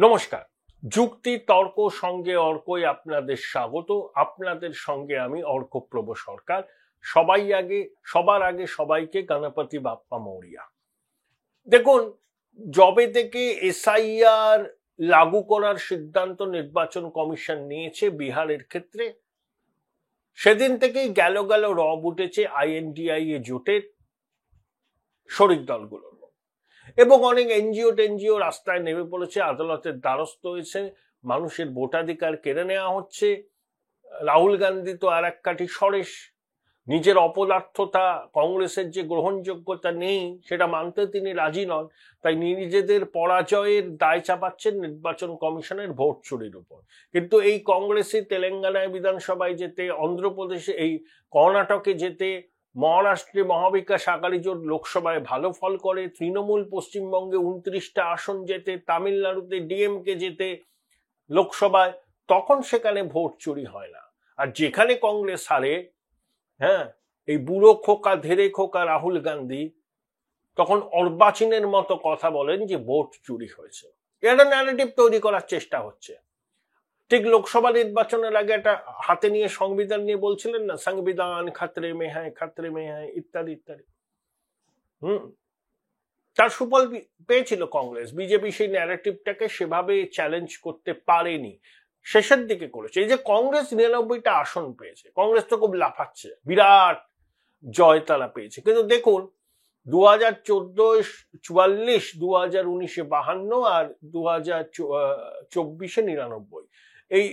নমস্কার। যুক্তি তর্ক সঙ্গে অর্কই আপনাদের স্বাগত। আপনাদের সঙ্গে আমি অর্কপ্রভ সরকার। সবার আগে সবাইকে গণপতি বাপ্পা মৌরিয়া। দেখুন, জবে থেকে এসআইআর লাগু করার সিদ্ধান্ত নির্বাচন কমিশন নিয়েছে বিহারের ক্ষেত্রে, সেদিন থেকেই গেল রব উঠেছে আইএনডিআইএ জোটের শরিক দলগুলোর এবং অনেক এনজিও রাস্তায় নেমে পড়েছে, আদালতের দ্বারস্থ হয়েছে, মানুষের ভোটাধিকার কেড়ে নেওয়া হচ্ছে। রাহুল গান্ধী তো আর এক কাঠি সরেস, নিজের অপদার্থতা, কংগ্রেসের যে গ্রহণযোগ্যতা নেই সেটা মানতে তিনি রাজি নন, তাই নিজেদের পরাজয়ের দায় চাপাচ্ছেন নির্বাচন কমিশনের ভোট চুরির উপর। কিন্তু এই কংগ্রেসই তেলেঙ্গানায় বিধানসভায় যেতে, অন্ধ্রপ্রদেশে এই কর্ণাটকে যেতে, মহারাষ্ট্রে মহাবিকাশ আঘাড়ি জোট লোকসভায় ভালো ফল করে, তৃণমূল পশ্চিমবঙ্গে 29টা আসন যেতে, তামিলনাড়ুতে ডিএমকে যেতে লোকসভায়, তখন সেখানে ভোট চুরি হয় না। আর যেখানে কংগ্রেস হারে, হ্যাঁ, এই বুড়ো খোকা ধেরে খোকা রাহুল গান্ধী তখন অর্বাচীনের মতো কথা বলেন যে ভোট চুরি হয়েছে। এটা ন্যারেটিভ তৈরি করার চেষ্টা হচ্ছে। ঠিক লোকসভা নির্বাচনের আগে একটা হাতে নিয়ে সংবিধান নিয়ে বলছিলেন না, সংবিধান খাতরে মে হ্যায় ইত্যাদি ইত্যাদি। তার সুফল পেয়েছিল কংগ্রেস। বিজেপি সেই ন্যারেটিভটাকে সেভাবে চ্যালেঞ্জ করতে পারেনি, শেষের দিকে করেছে। এই যে কংগ্রেস 99টা আসন পেয়েছে, কংগ্রেস তো খুব লাফাচ্ছে, বিরাট জয় তারা পেয়েছে। কিন্তু দেখুন, 2014 44, 2019 52 আর 2024 99, এই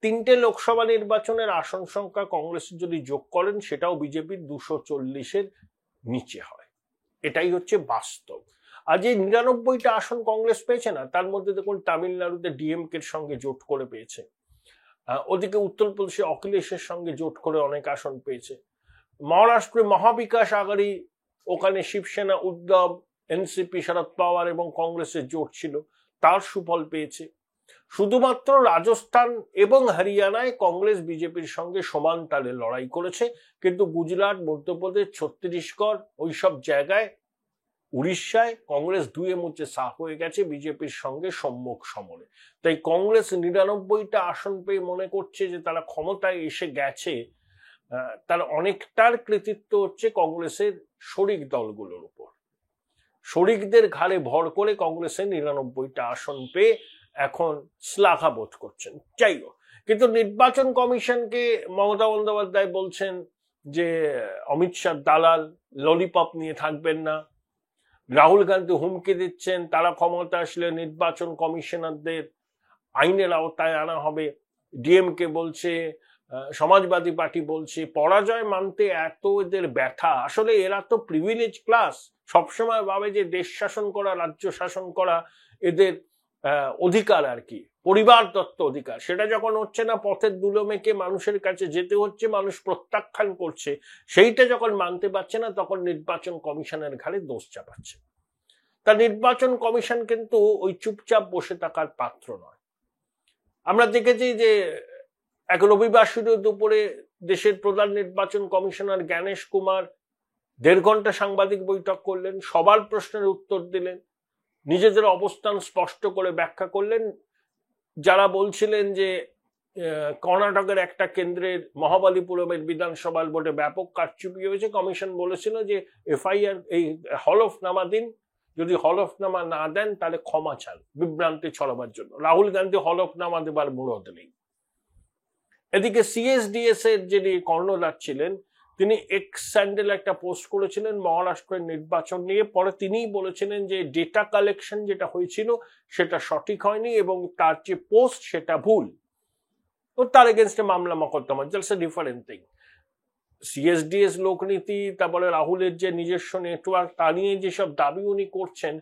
তিনটে লোকসভা নির্বাচনের আসন সংখ্যা কংগ্রেসের যদি যোগ করেন সেটাও বিজেপির 240-এর নিচে হয়। এটাই হচ্ছে বাস্তব। আর যে 99টা আসন কংগ্রেস পেয়েছে না, তার মধ্যে দেখুন তামিলনাড়ুতে ডিএমকের সঙ্গে জোট করে পেয়েছে, ওদিকে উত্তরপ্রদেশে অখিলেশের সঙ্গে জোট করে অনেক আসন পেয়েছে, মহারাষ্ট্রে মহাবিকাশ আঘাড়ি, ওখানে শিবসেনা, উদ্ধব, এনসিপি, শরদ পাওয়ার এবং কংগ্রেসের জোট ছিল, তার সুফল পেয়েছে। শুধুমাত্র রাজস্থান এবং হরিয়ানায় কংগ্রেস বিজেপির সঙ্গে সমান তালে লড়াই করেছে, কিন্তু গুজরাট, মধ্যপ্রদেশ, ছত্তিশগড়, ওইসব জায়গায়, উড়িষ্যায় কংগ্রেস ধুয়ে মুছে সাফ হয়ে গেছে বিজেপির সঙ্গে সম্মুখ সমরে। তাই কংগ্রেস 99টা আসন পেয়ে মনে করছে যে তারা ক্ষমতায় এসে গেছে। তার অনেকটার কৃতিত্ব হচ্ছে কংগ্রেসের শরিক দলগুলোর উপর। শরিকদের ঘাড়ে ভর করে কংগ্রেসের 99টা আসন পেয়ে এখন শ্লাঘা বোধ করছেন। যাই হোক, কিন্তু নির্বাচন কমিশনকে মমতা বন্দ্যোপাধ্যায় বলছেন যে অমিত শাহ দালাল, ললিপপ নিয়ে থাকবেন না। রাহুল গান্ধী হুমকি দিচ্ছেন তারা ক্ষমতা আসলে নির্বাচন কমিশনারদের আইনের আওতায় আনা হবে। ডিএমকে বলছে, সমাজবাদী পার্টি বলছে, পরাজয় মানতে এত এদের ব্যথা। আসলে এরা তো প্রিভিলেজ ক্লাস, সবসময় ভাবে যে দেশ শাসন করা, রাজ্য শাসন করা এদের অধিকার, আর কি পরিবার দত্ত অধিকার। সেটা যখন হচ্ছে না, পথের ধুলো মেখে মানুষের কাছে যেতে হচ্ছে, মানুষ প্রত্যাখ্যান করছে, সেইটা যখন মানতে পারছে না, তখন নির্বাচন কমিশনের ঘাড়ে দোষ চাপাচ্ছে। তা নির্বাচন কমিশন কিন্তু ওই চুপচাপ বসে থাকার পাত্র নয়। আমরা দেখেছি যে এক রবিবার শুরু দুপুরে দেশের প্রধান নির্বাচন কমিশনার জ্ঞানেশ কুমার 1.5 ঘন্টা সাংবাদিক বৈঠক করলেন, সবার প্রশ্নের উত্তর দিলেন, নিজেদের অবস্থান স্পষ্ট করে ব্যাখ্যা করলেন। যারা বলছিলেন যে কর্ণাটকের একটা কেন্দ্রের মহাবালিপুরমের বিধানসভার ভোটে ব্যাপক কারচুপি হয়েছে, কমিশন বলেছিল যে এফআইআর, এই হলফনামা দিন, যদি হলফনামা না দেন তাহলে ক্ষমা চান, বিভ্রান্তি ছড়াবার জন্য। রাহুল গান্ধী হলফনামা দেবার মুরদ নেই। এদিকে সিএসডিএস এর যিনি কর্ণধার ছিলেন, তিনি এক্স স্যান্ডেল একটা পোস্ট করেছিলেন মহারাষ্ট্রের নির্বাচন নিয়ে। পরে তিনিই বলেছিলেন যে ডেটা কালেকশন যেটা হয়েছিল সেটা সঠিক হয়নি এবং তার যে পোস্ট সেটা ভুল, তো তার এগেনস্টে মামলা মকদ্দমা, just a different thing. CSDS Lokniti, তারপরে রাহুলের যে নিজস্ব নেটওয়ার্ক, তা নিয়ে যেসব দাবি উনি করছেন,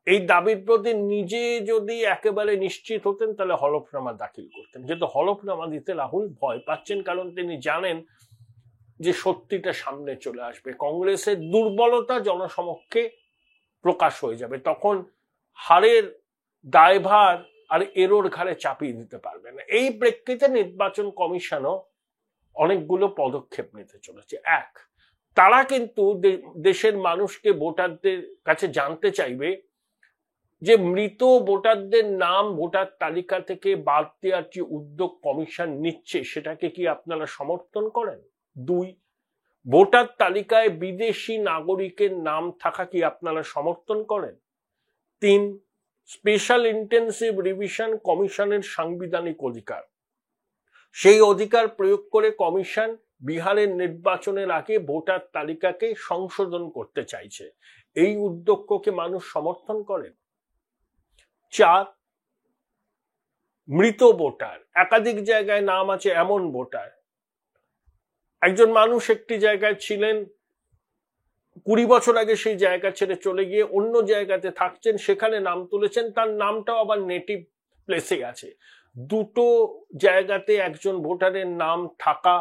এই দাবির প্রতি নিজে যদি একেবারে নিশ্চিত হতেন তাহলে হলফনামা দাখিল করতেন। কিন্তু হলফনামা দিতে রাহুল ভয় পাচ্ছেন, কারণ তিনি জানেন যে সত্যিটা সামনে চলে আসবে, কংগ্রেসের দুর্বলতা জনসমক্ষে প্রকাশ হয়ে যাবে, তখন হারের দায়ভার আর এরোর ঘাড়ে চাপিয়ে দিতে পারবে না। এই প্রেক্ষিতে নির্বাচন কমিশনও অনেকগুলো পদক্ষেপ নিতে চলেছে। এক, তারা কিন্তু দেশের মানুষকে, ভোটারদের কাছে জানতে চাইবে যে মৃত ভোটারদের নাম ভোটার তালিকা থেকে বাদ দেওয়ার যে উদ্যোগ কমিশন নিচ্ছে সেটাকে কি আপনারা সমর্থন করেন? 2, ভোটার তালিকায় বিদেশি নাগরিকের নাম থাকা কি আপনারা সমর্থন করেন? 3, স্পেশাল ইন্টেনসিভ রিভিশন কমিশনের সাংবিধানিক অধিকার, সেই অধিকার প্রয়োগ করে কমিশন বিহারের নির্বাচনের আগে ভোটার তালিকাকে সংশোধন করতে চাইছে, এই উদ্যোগকে মানুষ সমর্থন করেন? 4, মৃত ভোটার, একাধিক জায়গায় নাম আছে এমন ভোটার, একজন মানুষ একটি জায়গায় ছিলেন, 20 বছর আগে সেই জায়গা ছেড়ে চলে গিয়ে অন্য জায়গাতে থাকছেন, সেখানে নাম তুলেছেন, তার নামটাও আবার নেটিভ প্লেসে আছে, দুটো জায়গাতে একজন ভোটারের নাম থাকা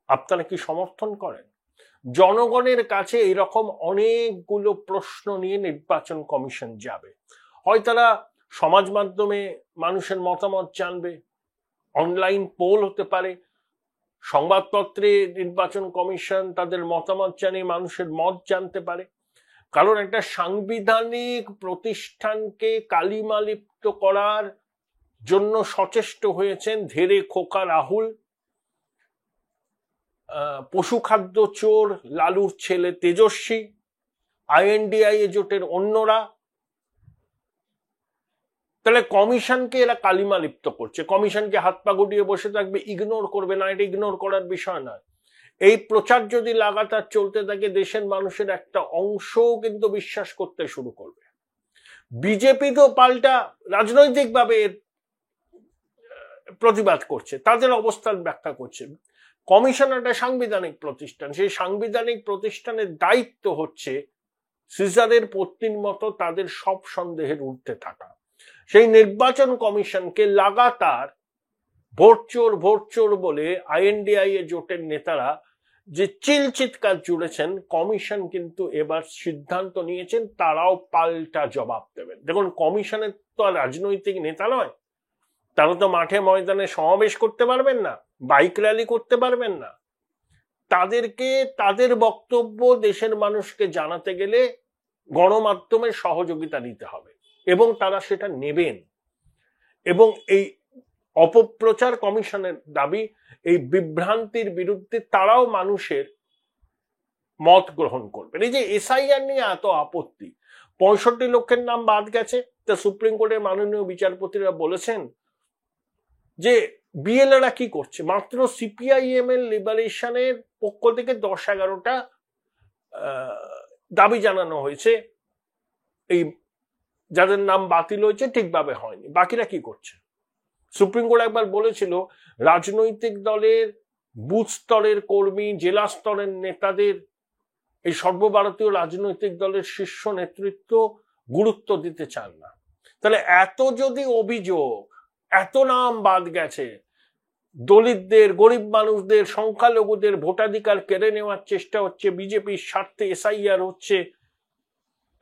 আপনারা কি সমর্থন করেন? জনগণের কাছে এরকম অনেকগুলো প্রশ্ন নিয়ে নির্বাচন কমিশন যাবে। হয় তারা সমাজ মাধ্যমে মানুষের মতামত জানবে, অনলাইন পোল হতে পারে, সংবাদপত্রে নির্বাচন কমিশন তাদের মতামত জানিয়ে মানুষের মত জানতে পারে। কারণ একটা সাংবিধানিক প্রতিষ্ঠানকে কালিমালিপ্ত করার জন্য সচেষ্ট হয়েছেন ধেরে খোকা রাহুল, পশুখাদ্য চোর লালুর ছেলে তেজস্বী, INDIA জোটের অন্যরা। তাহলে কমিশনকে এরা কালিমালিপ্ত করছে, কমিশনকে হাত পা গুটিয়ে বসে থাকবে, ইগনোর করবে না, এটা ইগনোর করার বিষয় নয়। এই প্রচার যদি লাগাতার চলতে থাকে দেশের মানুষের একটা অংশও কিন্তু বিশ্বাস করতে শুরু করবে। বিজেপি তো পাল্টা রাজনৈতিকভাবে প্রতিবাদ করছে, তাদের অবস্থান ব্যাখ্যা করছে। কমিশন একটা সাংবিধানিক প্রতিষ্ঠান, সেই সাংবিধানিক প্রতিষ্ঠানের দায়িত্ব হচ্ছে সিজারের পত্নীর মতো তাদের সব সন্দেহের ঊর্ধ্বে থাকা। সেই নির্বাচন কমিশনকে লাগাতার ভোট চোর বলে INDIA জোটের নেতারা যে চিৎকার জুড়েছেন, কমিশন কিন্তু এবার সিদ্ধান্ত নিয়েছেন তারাও পাল্টা জবাব দেবেন। দেখুন, কমিশনের তো আর রাজনৈতিক নেতা নয়, তারা তো মাঠে ময়দানে সমাবেশ করতে পারবেন না, বাইক র্যালি করতে পারবেন না। তাদেরকে তাদের বক্তব্য দেশের মানুষকে জানাতে গেলে গণমাধ্যমের সহযোগিতা নিতে হবে এবং তারা সেটা নেবেন। এবং এই অপপ্রচার কমিশনের দাবি, এই বিভ্রান্তির বিরুদ্ধে তারাও মানুষের মত গ্রহণ করবেন। এই যে SIR নিয়ে এত আপত্তি, 65 লক্ষের নাম বাদ গেছে, তা সুপ্রিম কোর্টের মাননীয় বিচারপতিরা বলেছেন যে বিএলএরা কি করছে, মাত্র CPIM এর লিবারেশনের পক্ষ থেকে 10-11টা দাবি জানানো হয়েছে, এই যাদের নাম বাতিল হয়েছে ঠিকভাবে হয়নি, বাকিরা কি করছে? সুপ্রিম কোর্ট একবার বলেছিল রাজনৈতিক দলের বুথ স্তরের কর্মী, জেলা স্তরের নেতাদের এই সর্বভারতীয় রাজনৈতিক দলের শীর্ষ নেতৃত্ব গুরুত্ব দিতে চান না। তাহলে এত যদি অভিযোগ, এত নাম বাদ গেছে, দলিতদের, গরিব মানুষদের, সংখ্যালঘুদের ভোটাধিকার কেড়ে নেওয়ার চেষ্টা হচ্ছে, বিজেপির স্বার্থে SIR হচ্ছে,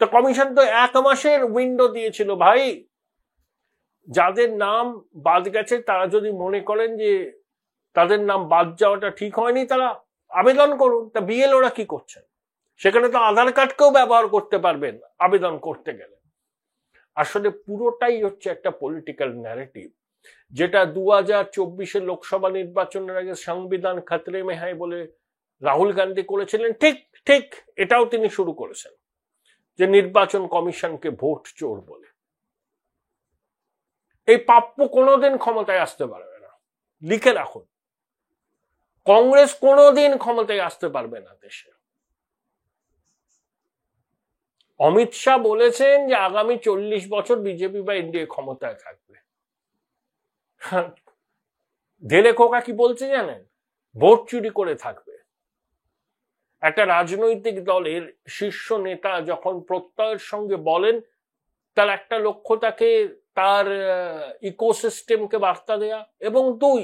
তো কমিশন তো 1 মাসের উইন্ডো দিয়েছিল ভাই। যাদের নাম বাদ গেছে তারা যদি মনে করেন যে তাদের নাম বাদ যাওয়াটা ঠিক হয়নি, তারা আবেদন করুন। তা বিএলওরা কি করছেন? সেখানে তো আধার কার্ডকেও ব্যবহার করতে পারবেন আবেদন করতে গেলে। আসলে পুরোটাই হচ্ছে একটা পলিটিক্যাল ন্যারেটিভ, যেটা 2024 লোকসভা নির্বাচনের আগে সংবিধান খাতরে মে হ্যায় বলে রাহুল গান্ধী করেছিলেন, ঠিক এটাও তিনি শুরু করেছেন, যে নির্বাচন কমিশনকে ভোট চোর বলে। এই পাপ্পু কোনোদিন ক্ষমতায় আসতে পারবে না, লিখে রাখুন। কংগ্রেস কোনোদিন ক্ষমতায় আসতে পারবে না দেশে। অমিত শাহ বলেছেন যে আগামী 40 বছর বিজেপি বা NDA ক্ষমতায় থাকবে। ধেলে খোকা কি বলছে জানেন? ভোট চুরি করে থাকবে। একটা রাজনৈতিক দলের শীর্ষ নেতা যখন প্রত্যয়ের সঙ্গে বলেন, তার একটা লক্ষ্য তাকে তার ইকোসিস্টেমকে বার্তা দেয়া, এবং 2,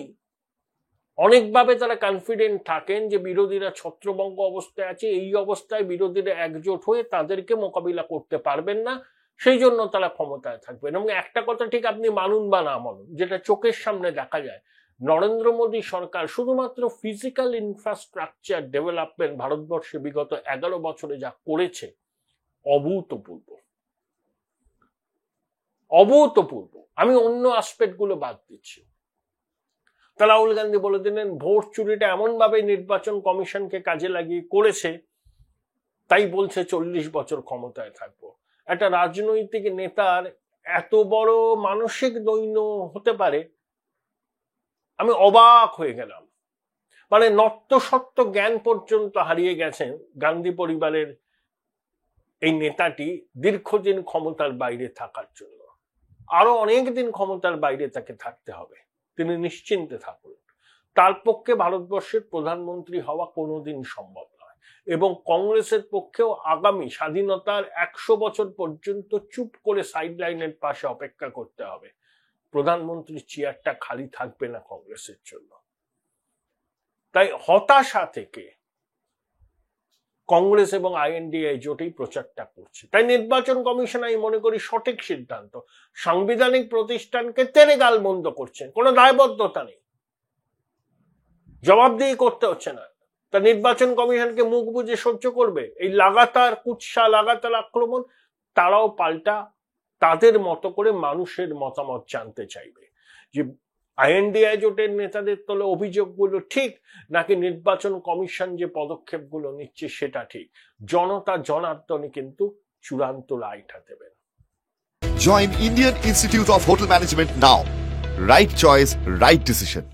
অনেকভাবে তারা কনফিডেন্ট থাকেন যে বিরোধীরা ছত্রভঙ্গ অবস্থায় আছে, এই অবস্থায় বিরোধীরা একজোট হয়ে তাদেরকে মোকাবিলা করতে পারবেন না, সেই জন্য তারা ক্ষমতায় থাকবেন। এবং একটা কথা ঠিক আপনি মানুন বা না মানুন, যেটা চোখের সামনে দেখা যায়, নরেন্দ্র মোদী সরকার শুধুমাত্র ফিজিক্যাল ইনফ্রাস্ট্রাকচার ডেভেলপমেন্ট ভারতবর্ষে বিগত 11 বছরে যা করেছে অভূতপূর্ব। অভূতপূর্ব। আমি অন্য আসপেক্ট গুলো বাদ দিচ্ছি। তা রাহুল গান্ধী বলে দিলেন ভোট চুরিটা এমন ভাবে নির্বাচন কমিশনকে কাজে লাগিয়ে করেছে, তাই বলছে 40 বছর ক্ষমতায় থাকবো। একটা রাজনৈতিক নেতার এত বড় মানসিক দৈন্য হতে পারে, আমি অবাক হয়ে গেলাম। মানে নত্যসত্ত্ব জ্ঞান পর্যন্ত হারিয়ে গেছেন গান্ধী পরিবারের এই নেতাটি দীর্ঘদিন ক্ষমতার বাইরে থাকার জন্য। আরো অনেক দিন ক্ষমতার বাইরে তাকে থাকতে হবে, তিনি নিশ্চিন্তে থাকুন। তার পক্ষে ভারতবর্ষের প্রধানমন্ত্রী হওয়া কোনোদিন সম্ভব নয়, এবং কংগ্রেসের পক্ষেও আগামী স্বাধীনতার 100 বছর পর্যন্ত চুপ করে সাইড লাইনের পাশে অপেক্ষা করতে হবে। প্রধানমন্ত্রীর চেয়ারটা খালি থাকবে না কংগ্রেসের জন্য। তাই হতাশা থেকে কংগ্রেস এবং আইএনডিএ জোটেই প্রচারটা করছে। তাই নির্বাচন কমিশন আমি মনে করি সঠিক সিদ্ধান্ত। সাংবিধানিক প্রতিষ্ঠানকে তেরে গালমন্দ করছেন, কোনো দায়বদ্ধতা নেই, জবাবদিহি করতে হচ্ছে না। তা নির্বাচন কমিশনকে মুখ বুজে সহ্য করবে এই লাগাতার কুৎসা, লাগাতার আক্রমণ? তারাও পাল্টা তাদের মতো করে মানুষের মতামত জানতে চাইবে যে আইএনডিএ জোটের নেতাদের তলে অভিযোগগুলো ঠিক নাকি নির্বাচন কমিশন যে পদক্ষেপগুলো নিচ্ছে সেটা ঠিক। জনতা জনার্দনে কিন্তু চূড়ান্ত রায়টা দেবেন। Join Indian Institute of Hotel Management now. Right choice, right decision.